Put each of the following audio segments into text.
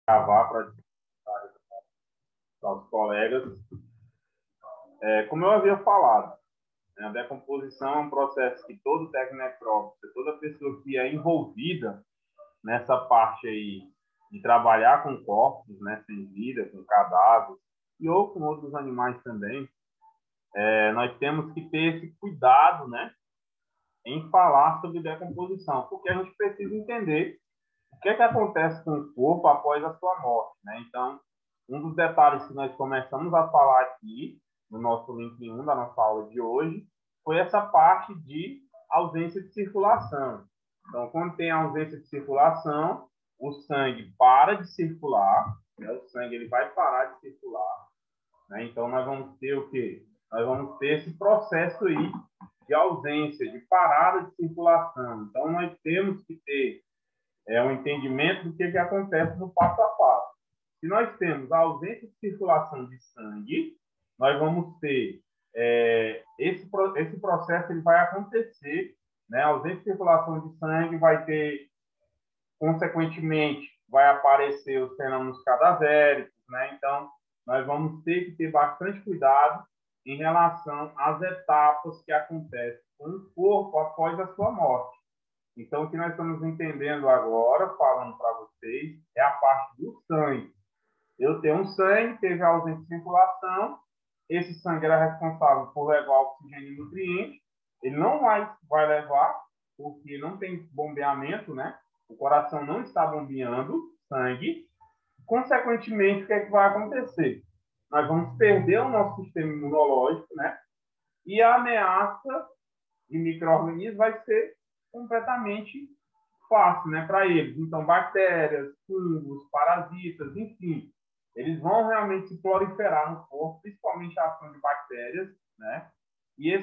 gravar para os colegas. Como eu havia falado, né, a decomposição é um processo que todo técnico necrófilo, toda pessoa que é envolvida nessa parte aí de trabalhar com corpos, né, sem vida, com cadáveres, e ou com outros animais também, nós temos que ter esse cuidado, né, em falar sobre decomposição, porque a gente precisa entender o que acontece com o corpo após a sua morte, né? Então, um dos detalhes que nós começamos a falar aqui, no nosso link 1 da nossa aula de hoje, foi essa parte de ausência de circulação. Então, quando tem ausência de circulação, o sangue para de circular, né? O sangue ele vai parar de circular, né? Então, nós vamos ter o quê? Nós vamos ter esse processo aí de ausência, de parada de circulação. Então, nós temos que ter um entendimento do que acontece no passo a passo. Se nós temos a ausência de circulação de sangue, nós vamos ter esse processo ele vai acontecer, né? A ausência de circulação de sangue vai ter, consequentemente, vai aparecer os fenômenos cadavéricos, né? Então, nós vamos ter que ter bastante cuidado em relação às etapas que acontecem com o corpo após a sua morte. Então, o que nós estamos entendendo agora, falando para vocês, é a parte do sangue. Eu tenho um sangue, teve ausência de circulação, esse sangue era responsável por levar oxigênio e nutrientes, ele não vai levar, porque não tem bombeamento, né? O coração não está bombeando sangue. Consequentemente, o que vai acontecer? Nós vamos perder o nosso sistema imunológico, né? E a ameaça de micro-organismos vai ser completamente fácil, né, para eles. Então, bactérias, fungos, parasitas, enfim, eles vão realmente se proliferar no corpo, principalmente a ação de bactérias, né? E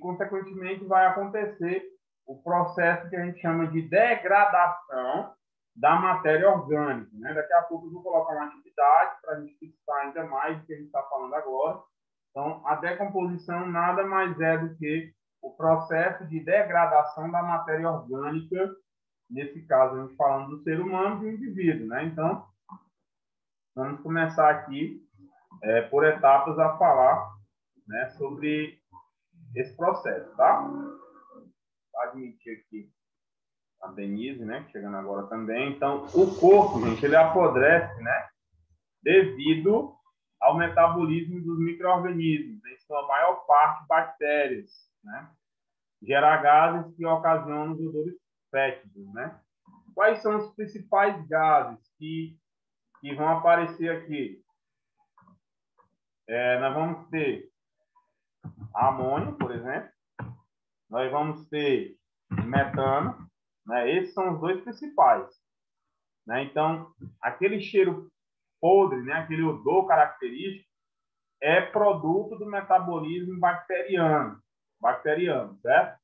consequentemente vai acontecer o processo que a gente chama de degradação da matéria orgânica, né? Daqui a pouco eu vou colocar uma atividade para a gente fixar ainda mais do que a gente está falando agora. Então, a decomposição nada mais é do que o processo de degradação da matéria orgânica, nesse caso, a gente falando do ser humano, do indivíduo, né? Então, vamos começar aqui, por etapas, a falar, né, sobre esse processo, tá? Vou admitir aqui a Denise, né, chegando agora também. Então, o corpo, gente, ele apodrece, né, devido ao metabolismo dos micro-organismos, em sua maior parte bactérias, né? Gera gases que ocasionam os odores fétidos, né? Quais são os principais gases que vão aparecer aqui? Nós vamos ter amônio, por exemplo. Nós vamos ter metano, né? Esses são os dois principais, né? Então, aquele cheiro podre, né? Aquele odor característico é produto do metabolismo bacteriano, certo?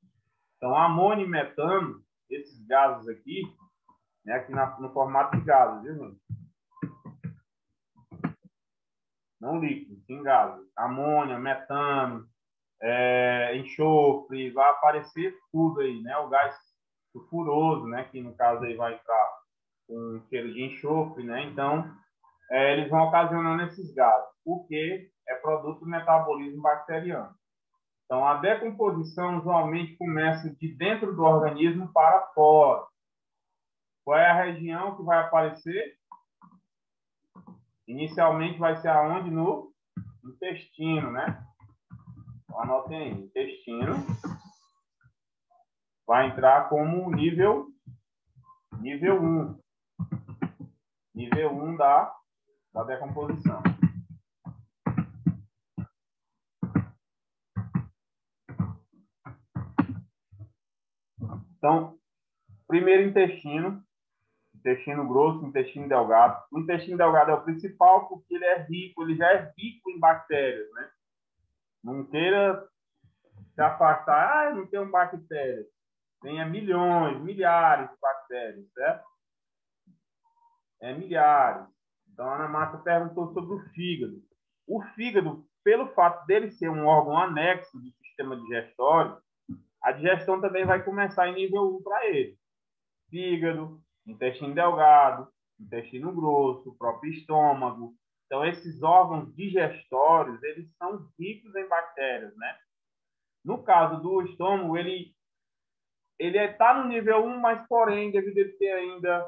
Então, amônio e metano, esses gases aqui, né, aqui no formato de gases, viu, gente? Não líquidos, sim gases. Amônia, metano, enxofre, vai aparecer tudo aí, né? O gás sulfuroso, né, que no caso aí vai entrar com cheiro de enxofre, né? Então, eles vão ocasionando esses gases, porque é produto do metabolismo bacteriano. Então, a decomposição usualmente começa de dentro do organismo para fora. Qual é a região que vai aparecer? Inicialmente vai ser aonde? No intestino, né? Então, anotem aí, intestino. Vai entrar como nível 1. Nível 1 da decomposição. Então, primeiro intestino grosso, intestino delgado. O intestino delgado é o principal porque ele já é rico em bactérias, né? Não queira se afastar, não tem bactérias. Tem milhões, milhares de bactérias, certo? Milhares. Então, a Ana Marta perguntou sobre o fígado. O fígado, pelo fato dele ser um órgão anexo do sistema digestório, a digestão também vai começar em nível 1 para ele. Fígado, intestino delgado, intestino grosso, o próprio estômago. Então, esses órgãos digestórios, eles são ricos em bactérias, né? No caso do estômago, ele está no nível 1, mas, porém, devido a ele ter ainda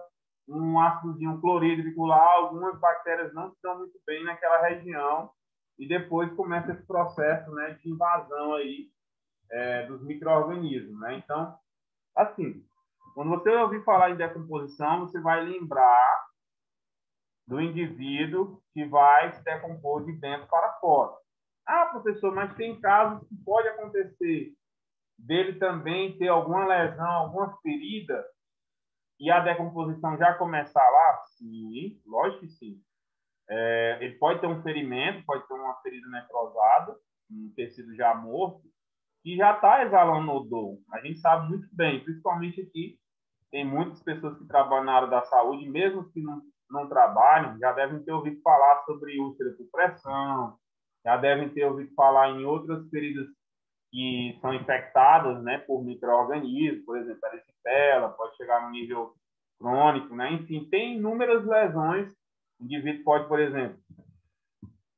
um ácidozinho clorídrico lá, algumas bactérias não estão muito bem naquela região, e depois começa esse processo, né, de invasão aí, dos micro-organismos, né? Então, assim, quando você ouvir falar em decomposição, você vai lembrar do indivíduo que vai se decompor de dentro para fora. Ah, professor, mas tem casos que pode acontecer dele também ter alguma lesão, alguma ferida, e a decomposição já começar lá? Sim, lógico que sim. Ele pode ter um ferimento, pode ter uma ferida necrosada, um tecido já morto, que já está exalando odor. A gente sabe muito bem, principalmente aqui, tem muitas pessoas que trabalham na área da saúde, mesmo que não trabalham, já devem ter ouvido falar sobre úlcera por pressão, já devem ter ouvido falar em outras feridas que são infectadas, né, por micro-organismos, por exemplo, a erisipela, pode chegar no nível crônico, né? Enfim, tem inúmeras lesões. O indivíduo pode, por exemplo,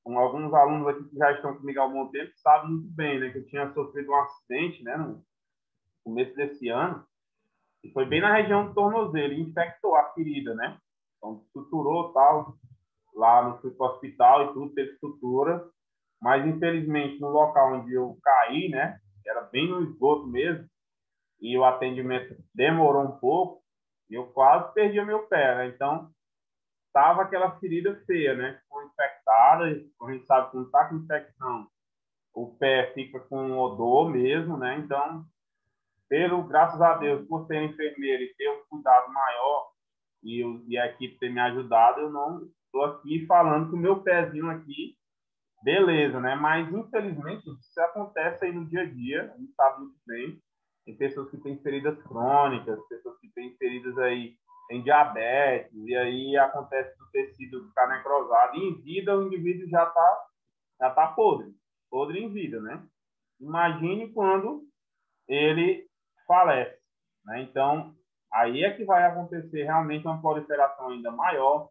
alguns alunos aqui que já estão comigo há algum tempo sabem muito bem, né, que eu tinha sofrido um acidente, né, no começo desse ano, e foi bem na região do tornozelo, e infectou a ferida, né? Então, suturou tal, lá no fui para o hospital e tudo, teve sutura, mas infelizmente no local onde eu caí, né, era bem no esgoto mesmo, e o atendimento demorou um pouco, e eu quase perdi o meu pé, né? Então, tava aquela ferida feia, né? Ficou infectada, e a gente sabe que quando tá com infecção, o pé fica com odor mesmo, né? Então, graças a Deus, por ser enfermeiro e ter um cuidado maior e a equipe ter me ajudado, eu não estou aqui falando que o meu pezinho aqui, beleza, né? Mas, infelizmente, isso acontece aí no dia a dia, a gente sabe muito bem. Tem pessoas que têm feridas crônicas, pessoas que têm feridas aí, tem diabetes, e aí acontece do tecido ficar necrosado. E em vida, o indivíduo já tá podre em vida, né? Imagine quando ele falece, né? Então, aí é que vai acontecer realmente uma proliferação ainda maior,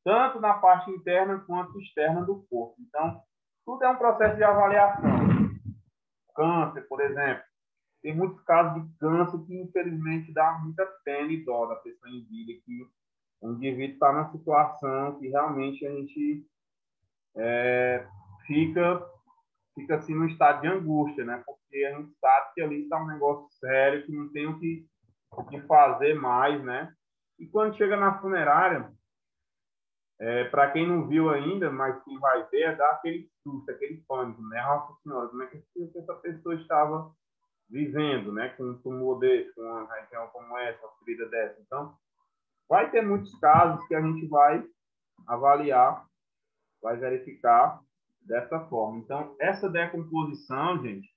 tanto na parte interna quanto externa do corpo. Então, tudo é um processo de avaliação. Câncer, por exemplo, tem muitos casos de câncer que, infelizmente, dá muita pena e dó da pessoa em vida, que o indivíduo está numa situação que realmente a gente fica, fica assim no estado de angústia, né? Porque a gente sabe que ali está um negócio sério, que não tem o que fazer mais, né? E quando chega na funerária, para quem não viu ainda, mas quem vai ver, dá aquele susto, aquele pânico, né? Nossa Senhora, como é que essa pessoa estava vivendo, né? Com um tumor desse, com uma região como essa, uma ferida dessa. Então, vai ter muitos casos que a gente vai avaliar, vai verificar dessa forma. Então, essa decomposição, gente,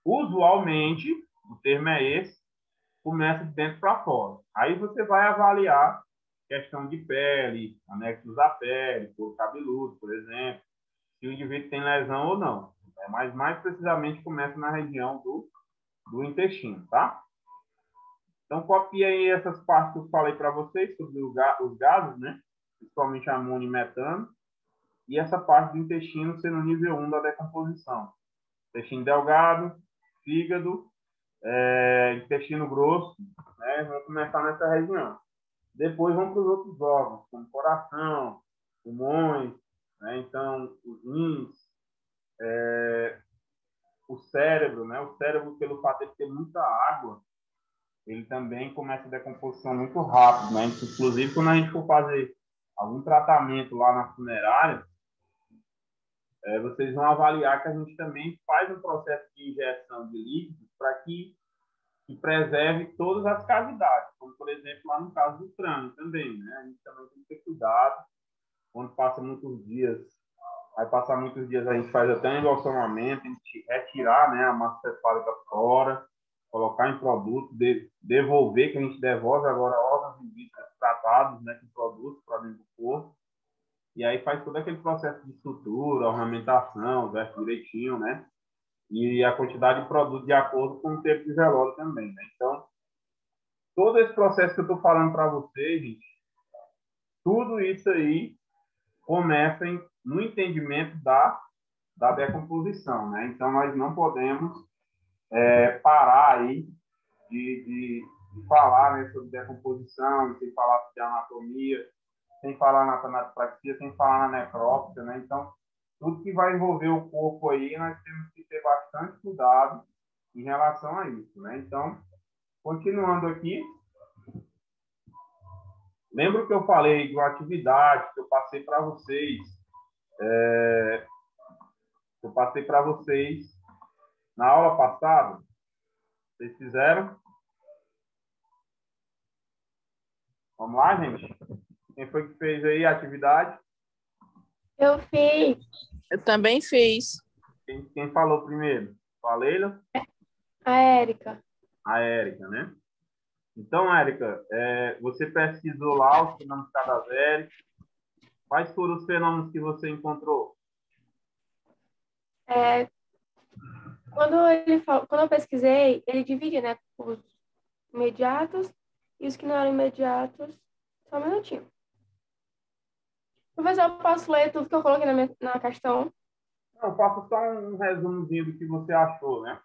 usualmente, o termo é esse, começa de dentro para fora. Aí você vai avaliar questão de pele, anexos da pele, couro cabeludo, por exemplo, se o indivíduo tem lesão ou não. Mas mais precisamente começa na região do intestino, tá? Então, copie aí essas partes que eu falei para vocês sobre os gases, né? Principalmente amônio e metano. E essa parte do intestino sendo o nível 1 da decomposição. Intestino delgado, fígado, intestino grosso, né? Vamos começar nessa região. Depois vamos para os outros órgãos, como coração, pulmões, né? Então, os rins, o cérebro, né? O cérebro, pelo fato de ter muita água, ele também começa a decomposição muito rápido, né? Inclusive, quando a gente for fazer algum tratamento lá na funerária, vocês vão avaliar que a gente também faz um processo de injeção de líquidos para que preserve todas as cavidades, como, por exemplo, lá no caso do crânio também, né? A gente também tem que ter cuidado, quando passa muitos dias, vai passar muitos dias, a gente faz até um embalsamamento, a gente retirar, né, a massa cefálica fora, colocar em produto, devolver, que a gente devolve agora órgãos e vísceras tratados, né, com produtos para dentro do corpo, e aí faz todo aquele processo de estrutura, ornamentação, veste direitinho, né, e a quantidade de produto de acordo com o tempo de velório também, né. Então, todo esse processo que eu estou falando para vocês, gente, tudo isso aí começa no entendimento da decomposição, né? Então, nós não podemos parar aí de falar, né, sobre decomposição, sem falar de anatomia, sem falar na tanatopraxia, sem falar na necrópsia, né? Então, tudo que vai envolver o corpo aí, nós temos que ter bastante cuidado em relação a isso, né? Então, continuando aqui, lembro que eu falei de uma atividade que eu passei para vocês, na aula passada. Vocês fizeram? Vamos lá, gente? Quem foi que fez aí a atividade? Eu fiz. Eu também fiz. Quem falou primeiro? A Leila? A Érica. A Érica, né? Então, Érica, você pesquisou lá os fenômenos cadavéricos. Quais foram os fenômenos que você encontrou? Quando eu pesquisei, ele divide, né, os imediatos e os que não eram imediatos. Só um minutinho. Professor, eu posso ler tudo que eu coloquei na questão? Não, faça só um resumozinho do que você achou, né?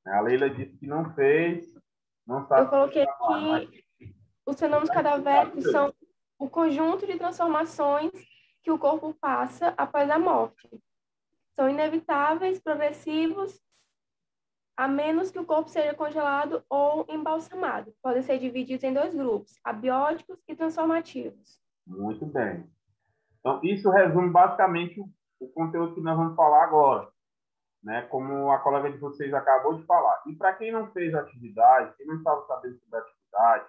A Leila disse que não fez, não sabe. Eu coloquei trabalho, mas... que os fenômenos cadavéricos são o conjunto de transformações que o corpo passa após a morte. São inevitáveis, progressivos, a menos que o corpo seja congelado ou embalsamado. Podem ser divididos em dois grupos, abióticos e transformativos. Muito bem. Então, isso resume basicamente o conteúdo que nós vamos falar agora, né? Como a colega de vocês acabou de falar. E para quem não fez a atividade, quem não estava sabendo sobre a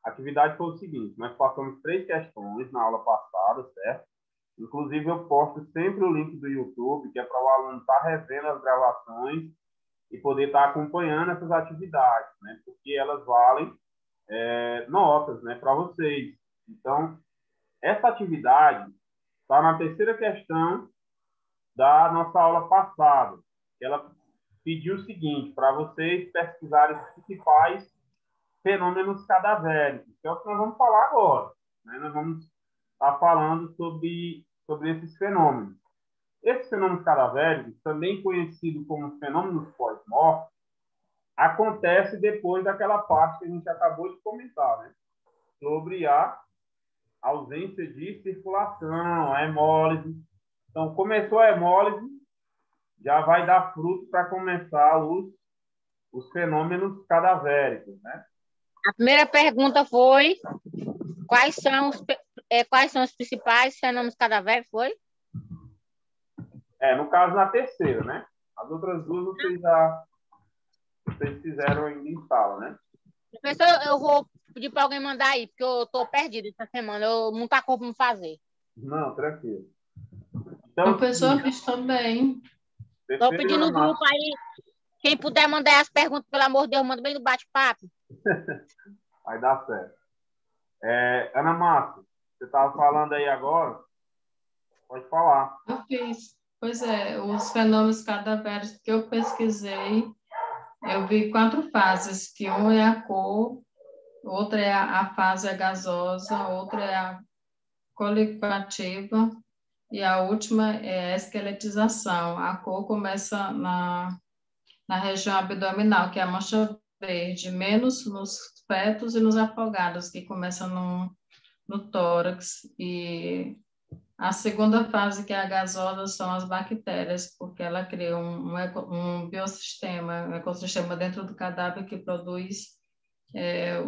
atividade foi o seguinte: nós passamos 3 questões na aula passada, certo? Inclusive, eu posto sempre o link do YouTube, que é para o aluno estar revendo as gravações e poder estar acompanhando essas atividades, né? Porque elas valem notas, né, para vocês. Então, essa atividade está na terceira questão da nossa aula passada. Ela pediu o seguinte, para vocês pesquisarem os principais fenômenos cadavéricos, que é o que nós vamos falar agora, né? Nós vamos estar falando sobre esses fenômenos. Esses fenômenos cadavéricos, também conhecidos como fenômenos pós-morte, acontece depois daquela parte que a gente acabou de comentar, né? Sobre a ausência de circulação, a hemólise. Então, começou a hemólise, já vai dar fruto para começar os fenômenos cadavéricos, né? A primeira pergunta foi quais são os principais fenômenos cadavéricos, foi? No caso, na terceira, né? As outras duas vocês fizeram ainda em sala, né? Professor, eu vou pedir para alguém mandar aí, porque eu estou perdida essa semana, eu não tá como fazer. Não, tranquilo. Então, professor, eu fiz também. Estou pedindo no grupo aí, quem puder mandar as perguntas, pelo amor de Deus, manda bem no bate-papo. Vai dar certo. Ana Márcia, você estava falando aí agora? Pode falar. Eu fiz. Pois é, os fenômenos cadavéricos que eu pesquisei, eu vi 4 fases, que um é a cor, outra é a fase gasosa, outra é a colicoativa e a última é a esqueletização. A cor começa na região abdominal, que é a mancha verde, menos nos fetos e nos afogados, que começa no tórax. E a segunda fase, que é a gasosa, são as bactérias, porque ela cria um biossistema, um ecossistema dentro do cadáver que produz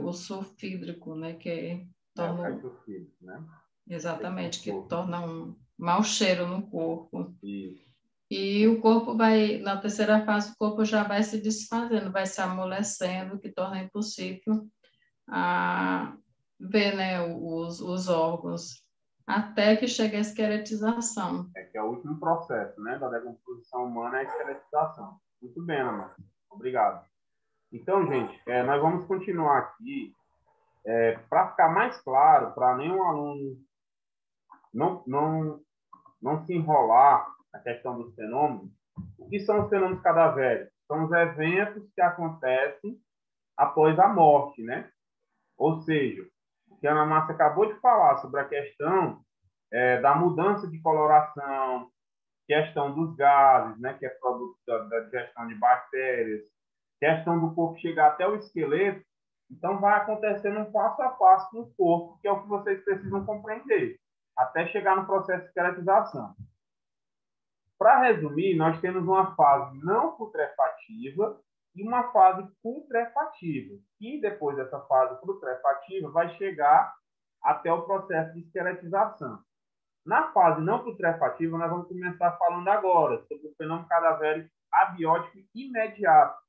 o sulfídrico, né? Que torna... o sulfídrico, né? Exatamente, que torna um mau cheiro no corpo. Isso. E o corpo vai, na terceira fase, o corpo já vai se desfazendo, vai se amolecendo, que torna impossível ver, né, os órgãos, até que chega a esqueletização. Que é o último processo, né, da decomposição humana, é a esqueletização. Muito bem, Ana. Obrigado. Então, gente, nós vamos continuar aqui. Para ficar mais claro, para nenhum aluno não se enrolar na questão dos fenômenos, o que são os fenômenos cadavéricos? São os eventos que acontecem após a morte, né? Ou seja, que a Ana Márcia acabou de falar sobre a questão da mudança de coloração, questão dos gases, né, que é produto da digestão de bactérias, questão do corpo chegar até o esqueleto, então vai acontecendo um passo a passo no corpo, que é o que vocês precisam compreender, até chegar no processo de esqueletização. Para resumir, nós temos uma fase não putrefativa e uma fase putrefativa, e depois dessa fase putrefativa vai chegar até o processo de esqueletização. Na fase não putrefativa, nós vamos começar falando agora sobre o fenômeno cadavérico abiótico imediato.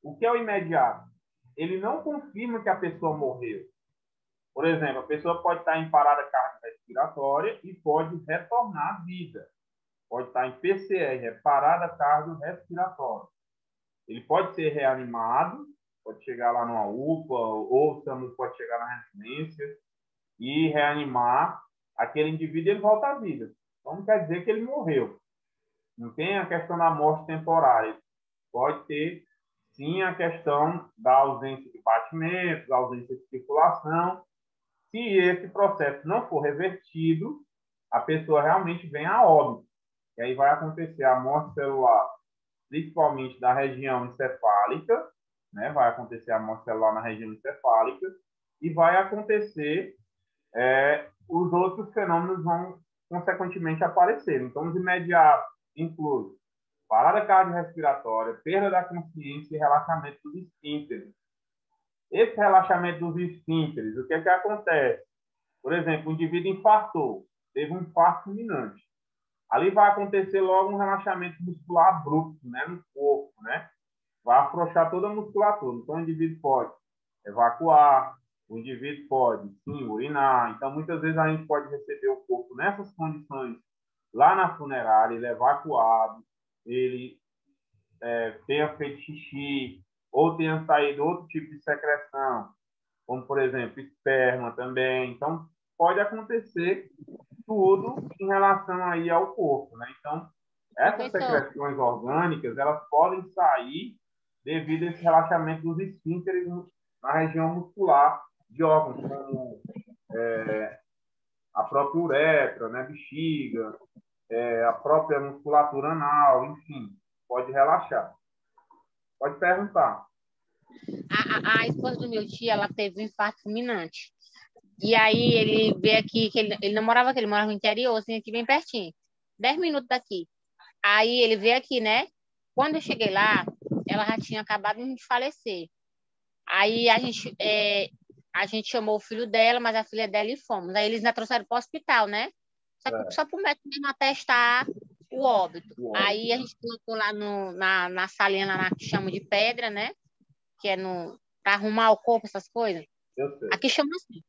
O que é o imediato? Ele não confirma que a pessoa morreu. Por exemplo, a pessoa pode estar em parada cardiorrespiratória e pode retornar à vida. Pode estar em PCR, parada cardiorrespiratória. Ele pode ser reanimado, pode chegar lá numa UPA, ou o SAMU pode chegar na residência e reanimar aquele indivíduo, ele volta à vida. Então, não quer dizer que ele morreu. Não tem a questão da morte temporária. Pode ter, sim, a questão da ausência de batimentos, da ausência de circulação. Se esse processo não for revertido, a pessoa realmente vem a óbito. E aí vai acontecer a morte celular, principalmente da região encefálica, né? Vai acontecer a morte celular na região encefálica e vai acontecer os outros fenômenos vão, consequentemente, aparecer. Então, os imediatos incluem parada cardiorrespiratória, perda da consciência e relaxamento dos esfínteres. Esse relaxamento dos esfínteres, o que é que acontece? Por exemplo, o indivíduo infartou, teve um infarto fulminante. Ali vai acontecer logo um relaxamento muscular abrupto, né, no corpo, né? Vai afrouxar toda a musculatura. Então, o indivíduo pode evacuar, o indivíduo pode, sim, urinar. Então, muitas vezes a gente pode receber o corpo nessas condições lá na funerária, ele é evacuado, ele tenha feito xixi, ou tenha saído outro tipo de secreção, como, por exemplo, esperma também. Então, pode acontecer tudo em relação aí ao corpo, né? Então, essas secreções orgânicas, elas podem sair devido a esse relaxamento dos esfínteres na região muscular de órgãos, como a própria uretra, né, bexiga, a própria musculatura anal, enfim, pode relaxar. Pode perguntar. A esposa do meu tio, ela teve um infarto fulminante. E aí ele veio aqui, que ele não morava aqui, ele morava no interior, assim, aqui bem pertinho. 10 minutos daqui. Aí ele veio aqui, né? Quando eu cheguei lá, ela já tinha acabado de falecer. Aí a gente chamou o filho dela, mas a filha dela e fomos. Aí eles ainda trouxeram para o hospital, né? Só para o médico mesmo atestar o óbito. Aí a gente colocou lá na salinha, lá que chamam de pedra, né? Que é para arrumar o corpo, essas coisas. Aqui chama assim.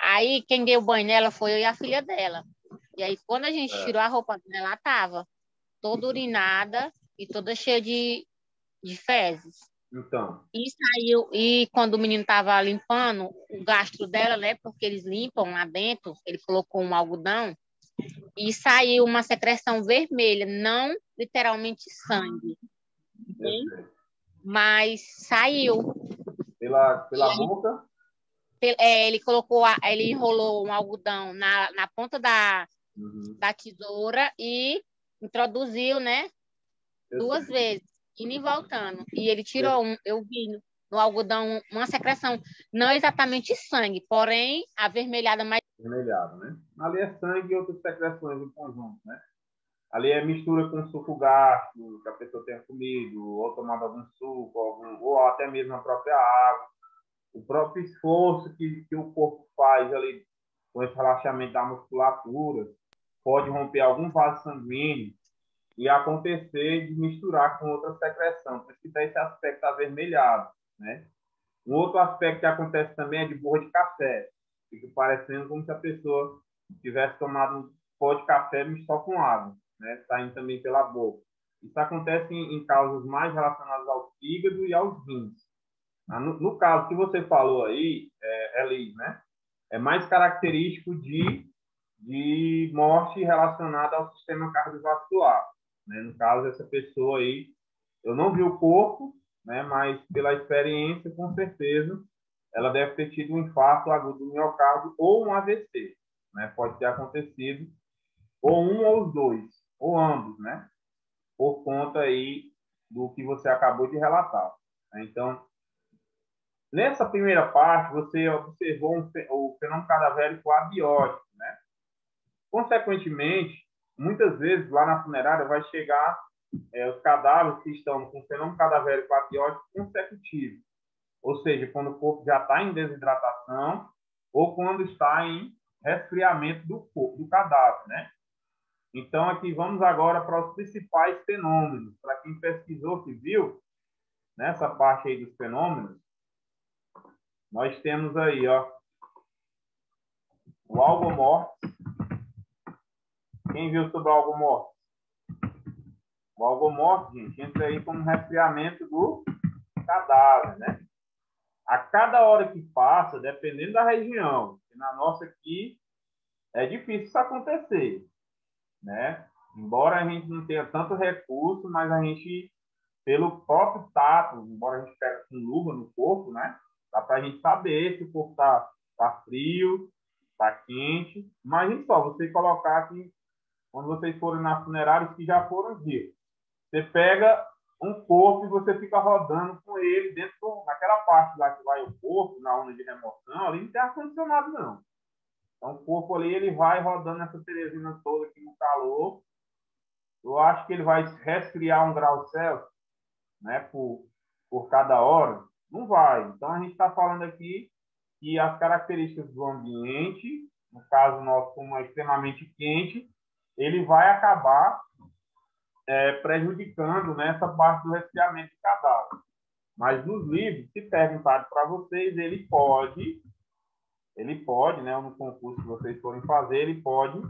Aí quem deu banho nela foi eu e a filha dela. E aí quando a gente tirou a roupa dela, ela estava toda urinada e toda cheia de fezes. Então. E saiu, e quando o menino estava limpando o gastro dela, né? Porque eles limpam lá dentro, ele colocou um algodão e saiu uma secreção vermelha, não literalmente sangue, mas saiu. Pela boca? Ele enrolou um algodão na ponta da tesoura e introduziu, né? Duas vezes, indo e voltando. E ele tirou eu vi no algodão uma secreção, não exatamente sangue, porém avermelhada mais. Avermelhada, né? Ali é sangue e outras secreções em conjunto, né? Ali é mistura com suco gástrico que a pessoa tenha comido, ou tomado algum suco, ou até mesmo a própria água. O próprio esforço que o corpo faz ali com esse relaxamento da musculatura pode romper algum vaso sanguíneo e acontecer de misturar com outra secreção. Por isso que dá esse aspecto avermelhado, né? Um outro aspecto que acontece também é de borra de café. Fica parecendo como se a pessoa tivesse tomado um pó de café misturado com água, né? Saindo também pela boca. Isso acontece em causas mais relacionadas ao fígado e aos rins. No caso que você falou aí, Elis, né? É mais característico de morte relacionada ao sistema cardiovascular, né? No caso, essa pessoa aí, eu não vi o corpo, né? Mas pela experiência, com certeza, ela deve ter tido um infarto agudo do miocárdio ou um AVC, né? Pode ter acontecido, ou um ou os dois, ou ambos, né? Por conta aí do que você acabou de relatar. Então, nessa primeira parte, você observou o fenômeno cadavérico abiótico, né? Consequentemente, muitas vezes lá na funerária vai chegar os cadáveres que estão com fenômeno cadavérico abiótico consecutivo, ou seja, quando o corpo já está em desidratação ou quando está em resfriamento do corpo, do cadáver, né? Então, aqui vamos agora para os principais fenômenos. Para quem pesquisou, que viu, nessa parte aí dos fenômenos, nós temos aí, ó, o algo mortis. Quem viu sobre o algo mortis? O algo mortis, gente, entra aí como resfriamento do cadáver, né? A cada hora que passa, dependendo da região, e na nossa aqui, é difícil isso acontecer, né? Embora a gente não tenha tanto recurso, mas a gente, pelo próprio tato, embora a gente pegue com luva no corpo, né? Dá para a gente saber se o corpo tá frio, tá quente. Imagine só, você colocar aqui, quando vocês forem na funerária, que já foram ver. Você pega um corpo e você fica rodando com ele naquela parte lá que vai o corpo, na urna de remoção, ali não tem ar-condicionado, não. Então, o corpo ali, ele vai rodando essa Teresina toda aqui no calor. Eu acho que ele vai resfriar 1 grau Celsius, né, por cada hora. Não vai. Então, a gente está falando aqui que as características do ambiente, no caso nosso, como é extremamente quente, ele vai acabar prejudicando nessa parte do resfriamento do cadáver. Mas nos livros, se perguntarem para vocês, ele pode, né, no concurso que vocês forem fazer, ele pode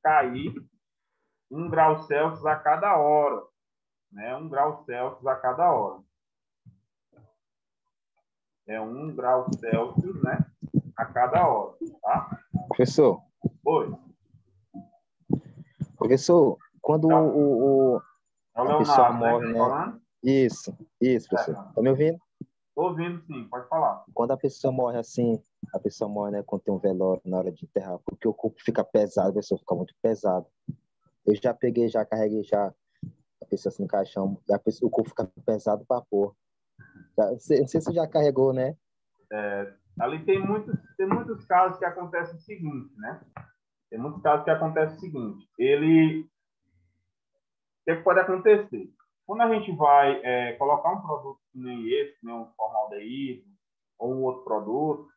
cair 1 grau Celsius a cada hora, né? 1 grau Celsius a cada hora. É 1 grau Celsius, né, a cada hora, tá? Professor, Oi. professor, quando É o a pessoa Leonardo, morre, né, né? falando? Isso, professor. Tá me ouvindo? Tô ouvindo, sim, pode falar. Quando a pessoa morre assim, né, quando tem um velório na hora de enterrar, porque o corpo fica pesado, a pessoa fica muito pesado. Eu já peguei, já carreguei já a pessoa assim no caixão, o corpo fica pesado pra pôr. Não sei se você já carregou, né? Ali tem muitos casos que acontecem o seguinte, né? Tem muitos casos que acontecem o seguinte. O que pode acontecer? Quando a gente vai colocar um produto que nem esse, né, um formaldeído ou um outro produto,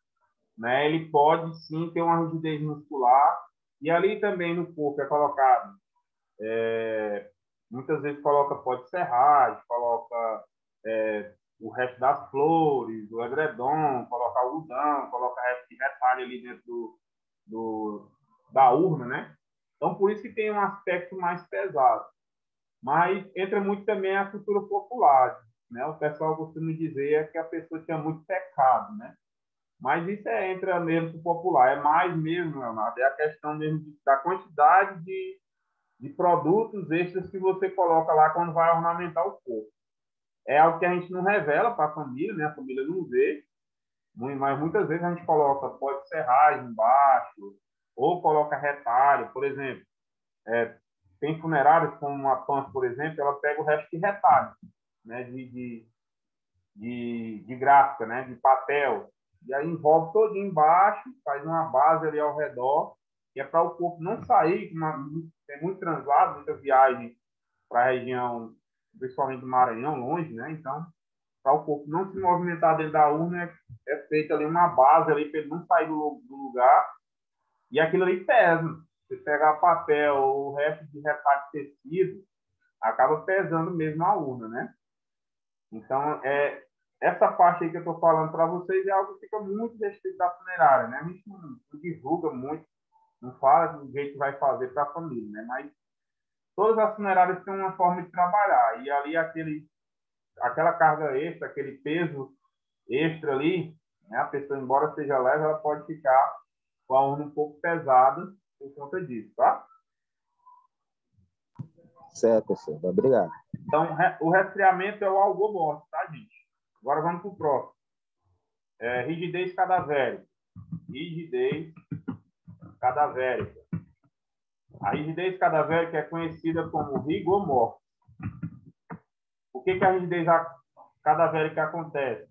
né, ele pode sim ter uma rigidez muscular e ali também no corpo é colocado, muitas vezes coloca pó de serragem, coloca o resto das flores, o edredom, coloca algodão, coloca resto de retalho ali dentro da urna, né? Então, por isso que tem um aspecto mais pesado. Mas entra muito também a cultura popular, né? O pessoal costuma dizer que a pessoa tinha muito pecado, né? Mas isso entra mesmo pro popular. É mais mesmo, Leonardo, é a questão mesmo da quantidade de produtos extras que você coloca lá quando vai ornamentar o corpo. É algo que a gente não revela para a família, né? A família não vê, mas muitas vezes a gente coloca pó de serragem embaixo, ou coloca retalho, por exemplo. Tem funerárias, como a PAN, por exemplo, ela pega o resto de retalho, né? De gráfica, né? De papel. E aí envolve todo embaixo, faz uma base ali ao redor, que é para o corpo não sair, tem muito translado, muita viagem para a região, principalmente do Maranhão, longe, né? Então, para o corpo não se movimentar dentro da urna, é feita ali uma base ali para ele não sair do lugar, e aquilo ali pesa. Você pegar papel ou o resto de retalho de tecido, acaba pesando mesmo a urna, né? Então, essa parte aí que eu estou falando para vocês é algo que fica muito restrito da funerária, né? A gente não divulga muito, não fala do jeito que vai fazer para a família, né? Mas todas as funerárias têm uma forma de trabalhar. E ali aquela carga extra, aquele peso extra ali, né? A pessoa, embora seja leve, ela pode ficar com a urna um pouco pesada por conta disso, tá? Certo, professor. Obrigado. Então, o resfriamento é o algo morto, tá, gente? Agora vamos para o próximo. Rigidez cadavérica. Rigidez cadavérica. A rigidez cadavérica é conhecida como rigor mortis. Por que a rigidez cadavérica acontece?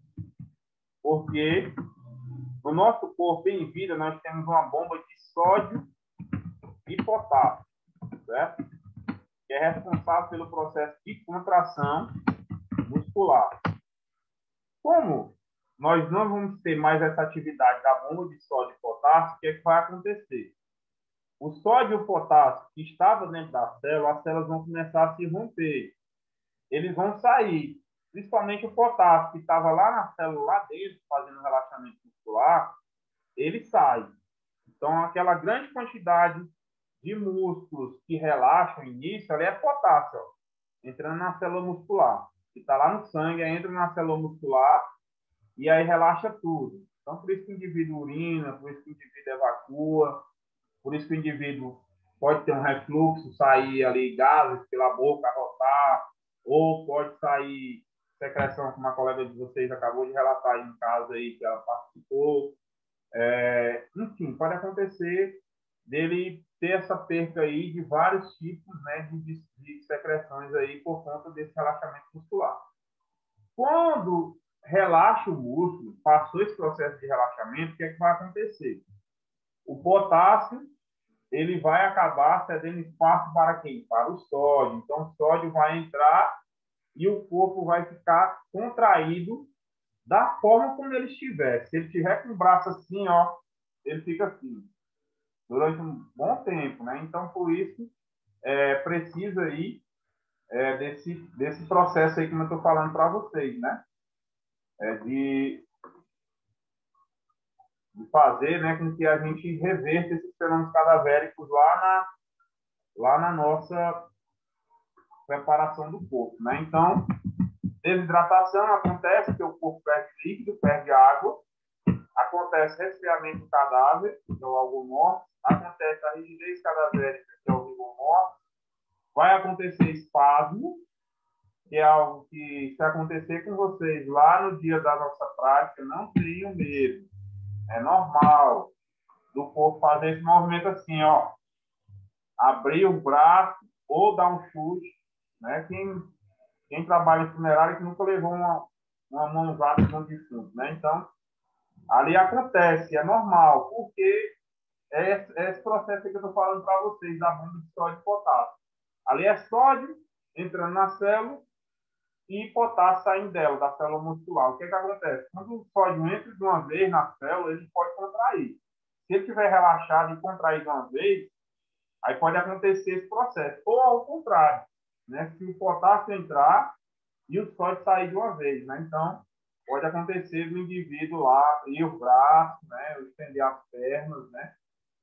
Porque no nosso corpo em vida nós temos uma bomba de sódio e potássio, certo? Que é responsável pelo processo de contração muscular. Como nós não vamos ter mais essa atividade da bomba de sódio e potássio, o que é que vai acontecer? O sódio e o potássio que estava dentro da célula, as células vão começar a se romper. Eles vão sair. Principalmente o potássio, que estava lá na célula, lá dentro, fazendo relaxamento muscular, ele sai. Então, aquela grande quantidade de músculos que relaxam no início, ali é potássio, ó, entrando na célula muscular. Que está lá no sangue, entra na célula muscular e aí relaxa tudo. Então, por isso que o indivíduo urina, por isso que o indivíduo evacua, por isso que o indivíduo pode ter um refluxo, sair ali gases pela boca, arrotar, ou pode sair secreção, como a colega de vocês acabou de relatar aí em casa aí, que ela participou. Enfim, pode acontecer dele ter essa perca aí de vários tipos, né, de secreções aí por conta desse relaxamento muscular. Quando relaxa o músculo, passou esse processo de relaxamento, o que é que vai acontecer? O potássio, ele vai acabar cedendo espaço para quem? Para o sódio. Então, o sódio vai entrar e o corpo vai ficar contraído da forma como ele estiver. Se ele estiver com o braço assim, ó, ele fica assim durante um bom tempo, né? Então, por isso, precisa aí desse processo aí que eu estou falando para vocês, né? De fazer, né, com que a gente reverta esses fenômenos cadavéricos lá na nossa preparação do corpo, né? Então, desidratação acontece porque o corpo perde líquido, perde água, acontece resfriamento do cadáver, que é o algo morto, acontece a rigidez cadavérica, que é o rigor morto, vai acontecer espasmo, que é algo que, se acontecer com vocês lá no dia da nossa prática, não tenham medo. É normal do corpo fazer esse movimento assim, ó. Abrir o braço ou dar um chute, né? Quem trabalha em funerária que nunca levou uma mãozada de um defunto, né? Então, ali acontece, é normal, porque é esse processo que eu estou falando para vocês, da bomba de sódio e potássio. Ali é sódio entrando na célula e potássio saindo dela, da célula muscular. O que acontece? Quando o sódio entra de uma vez na célula, ele pode contrair. Se ele estiver relaxado e contrair de uma vez, aí pode acontecer esse processo. Ou ao contrário, né? Se o potássio entrar e o sódio sair de uma vez, né? Então, pode acontecer do indivíduo lá abrir o braço, né? Estender as pernas, né?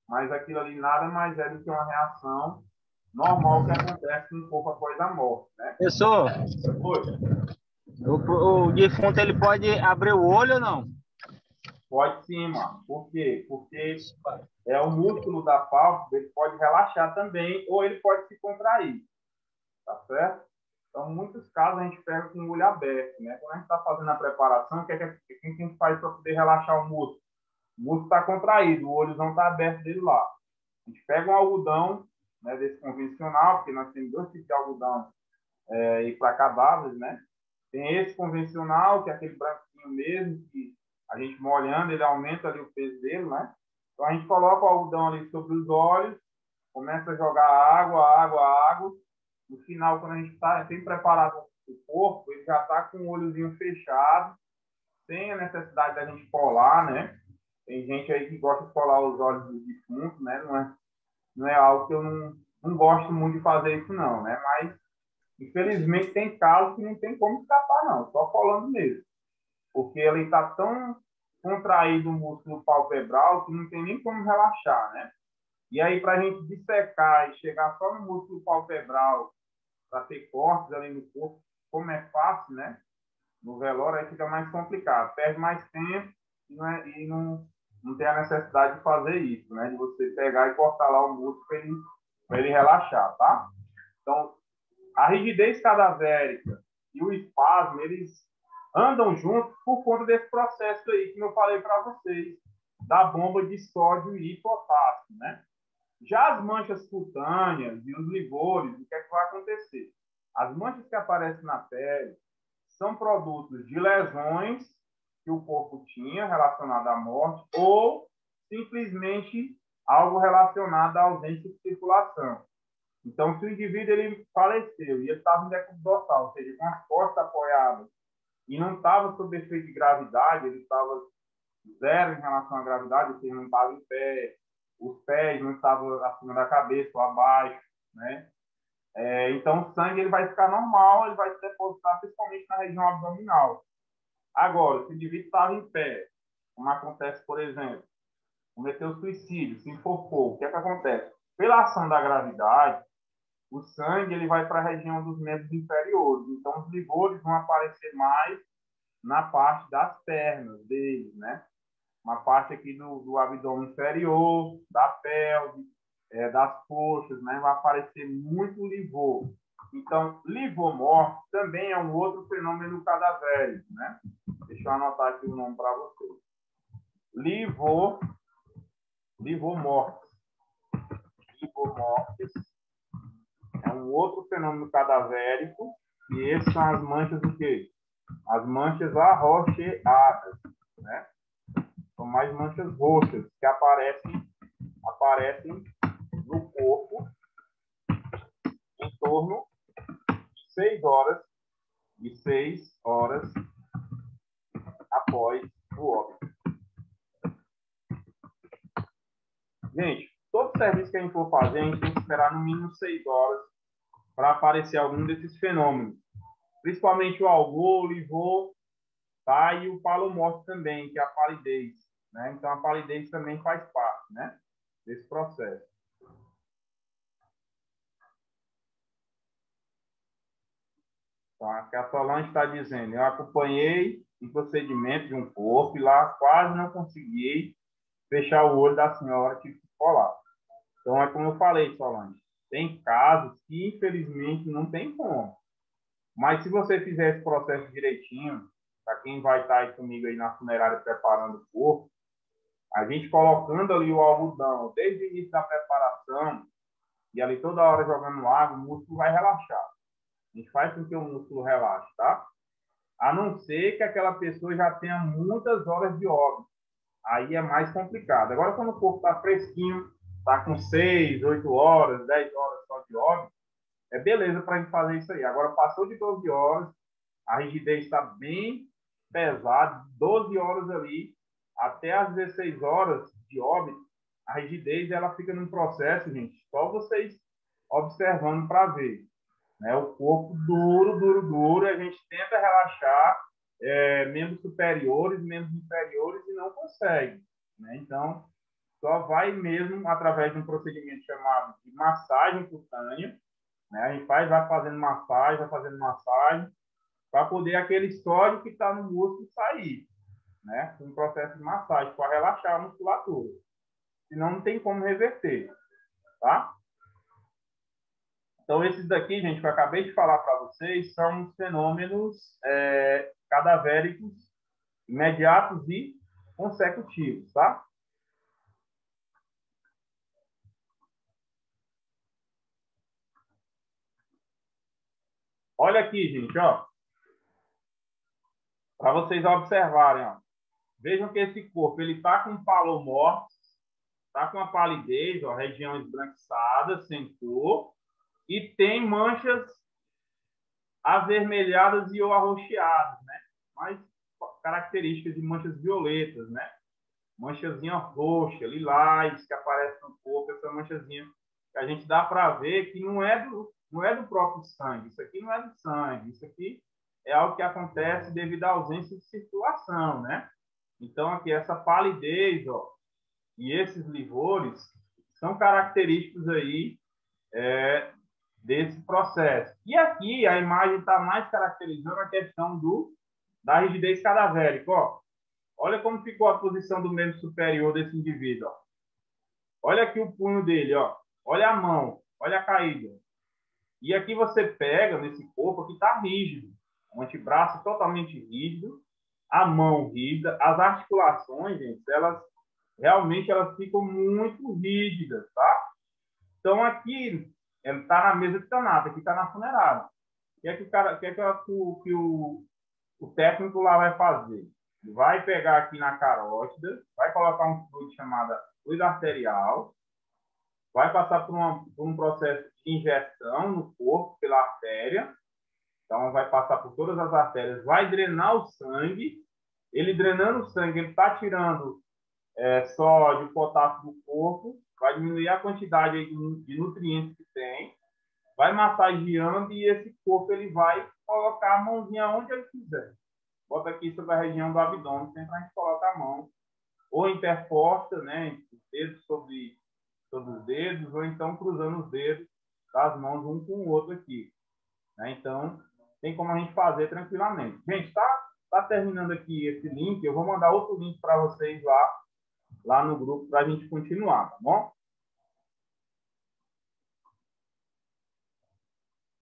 Mas aquilo ali nada mais é do que uma reação normal que acontece um pouco após a morte, né? Professor, o defunto ele pode abrir o olho ou não? Pode sim, mano. Por quê? Porque o músculo da pálpebra, ele pode relaxar também ou ele pode se contrair, tá certo? Então, em muitos casos, a gente pega com o olho aberto, né? Quando a gente está fazendo a preparação, o que a gente faz para poder relaxar o músculo? O músculo está contraído, o olho não está aberto dele lá. A gente pega um algodão, né, desse convencional, porque nós temos dois tipos de algodão para cadáveres, né? Tem esse convencional, que é aquele branquinho mesmo, que a gente molhando, ele aumenta ali o peso dele, né? Então, a gente coloca o algodão ali sobre os olhos, começa a jogar água. No final, quando a gente tem preparado o corpo, ele já está com o olhozinho fechado, sem a necessidade da gente colar, né? Tem gente aí que gosta de colar os olhos dos defuntos, né? Não é algo que eu não gosto muito de fazer isso, não, né? Mas, infelizmente, tem casos que não tem como escapar, não. Só colando mesmo. Porque ele está tão contraído o músculo palpebral que não tem nem como relaxar, né? E aí, para a gente dissecar e chegar só no músculo palpebral para ter cortes ali no corpo, como é fácil, né? No velório, aí fica mais complicado. Perde mais tempo e não tem a necessidade de fazer isso, né? De você pegar e cortar lá o músculo para ele relaxar, tá? Então, a rigidez cadavérica e o espasmo, eles andam juntos por conta desse processo aí que eu falei para vocês, da bomba de sódio e potássio, né? Já as manchas cutâneas e os livores, o que é que vai acontecer? As manchas que aparecem na pele são produtos de lesões que o corpo tinha relacionado à morte ou simplesmente algo relacionado à ausência de circulação. Então, se o indivíduo ele faleceu e ele estava em decúbito dorsal, ou seja, com as costas apoiadas, e não estava sob efeito de gravidade, ele estava zero em relação à gravidade, ou seja, não estava em pé, os pés não estavam acima da cabeça ou abaixo, né? Então, o sangue ele vai ficar normal, ele vai se depositar principalmente na região abdominal. Agora, se o indivíduo estava em pé, como acontece, por exemplo, cometeu suicídio, se enforcou, o que é que acontece? Pela ação da gravidade, o sangue ele vai para a região dos membros inferiores. Então, os livores vão aparecer mais na parte das pernas deles, né? Uma parte aqui do abdômen inferior, da pelve, das coxas, né? Vai aparecer muito livor. Então, livomorte também é um outro fenômeno cadavérico, né? Deixa eu anotar aqui o nome para vocês. Livomortes. Livomortes é um outro fenômeno cadavérico, e esses são as manchas do quê? As manchas arroxeadas, né? São mais manchas roxas que aparecem no corpo em torno de 6 horas após o óbito. Gente, todo serviço que a gente for fazer, a gente tem que esperar no mínimo 6 horas para aparecer algum desses fenômenos. Principalmente o algor, o livor, tá? E o palomorte também, que é a palidez, né? Então, a palidez também faz parte, né, desse processo. Então, aqui a Solange está dizendo, eu acompanhei o procedimento de um corpo e lá quase não consegui fechar o olho da senhora que ficou lá. Então, é como eu falei, Solange, tem casos que, infelizmente, não tem como. Mas se você fizer esse processo direitinho, para quem vai estar aí comigo aí na funerária preparando o corpo, a gente colocando ali o algodão desde o início da preparação e ali toda hora jogando água, o músculo vai relaxar. A gente faz com que o músculo relaxe, tá? A não ser que aquela pessoa já tenha muitas horas de óbito. Aí é mais complicado. Agora, quando o corpo está fresquinho, está com 6, 8 horas, 10 horas só de óbito, é beleza para a gente fazer isso aí. Agora, passou de 12 horas, a rigidez está bem pesada, 12 horas ali, até as 16 horas de óbito, a rigidez ela fica num processo, gente, só vocês observando para ver. Né? O corpo duro, a gente tenta relaxar membros superiores, membros inferiores e não consegue. Né? Então, só vai mesmo através de um procedimento chamado de massagem cutânea. Né? A gente vai fazendo massagem, para poder aquele sódio que está no músculo sair. Né? Um processo de massagem para relaxar a musculatura. Senão não tem como reverter. Tá? Então, esses daqui, gente, que eu acabei de falar para vocês, são os fenômenos cadavéricos imediatos e consecutivos, tá? Olha aqui, gente, ó. Para vocês observarem, ó. Vejam que esse corpo, ele tá com palomortes, tá com a palidez, ó, região esbranquiçada, sem cor, e tem manchas avermelhadas e ou arroxeadas, né? Mais características de manchas violetas, né? Manchazinha roxa, lilás, que aparece no corpo, essa manchazinha que a gente dá para ver que não é do próprio sangue. Isso aqui não é do sangue. Isso aqui é algo que acontece devido à ausência de circulação, né? Então, aqui, essa palidez, ó, e esses livores são característicos aí desse processo. E aqui a imagem está mais caracterizando a questão da rigidez cadavérica, ó. Olha como ficou a posição do membro superior desse indivíduo. Ó. Olha aqui o punho dele. Ó. Olha a mão. Olha a caída. E aqui você pega nesse corpo que está rígido. O antebraço totalmente rígido, a mão rígida, as articulações, gente, elas realmente elas ficam muito rígidas, tá? Então aqui ele está na mesa de tanata, aqui está na funerária. O que é que o técnico lá vai fazer? Vai pegar aqui na carótida, vai colocar um fluido chamado fluido arterial, vai passar por um processo de injeção no corpo pela artéria. Então, vai passar por todas as artérias, vai drenar o sangue. Ele drenando o sangue, ele está tirando sódio, potássio do corpo, vai diminuir a quantidade de nutrientes que tem, vai massageando e esse corpo ele vai colocar a mãozinha onde ele quiser. Bota aqui sobre a região do abdômen, sempre a gente coloca a mão, ou interposta, né, os dedos sobre os dedos, ou então cruzando os dedos das mãos um com o outro aqui. Né? Então, tem como a gente fazer tranquilamente. Gente, tá terminando aqui esse link, eu vou mandar outro link para vocês lá no grupo para a gente continuar, tá bom?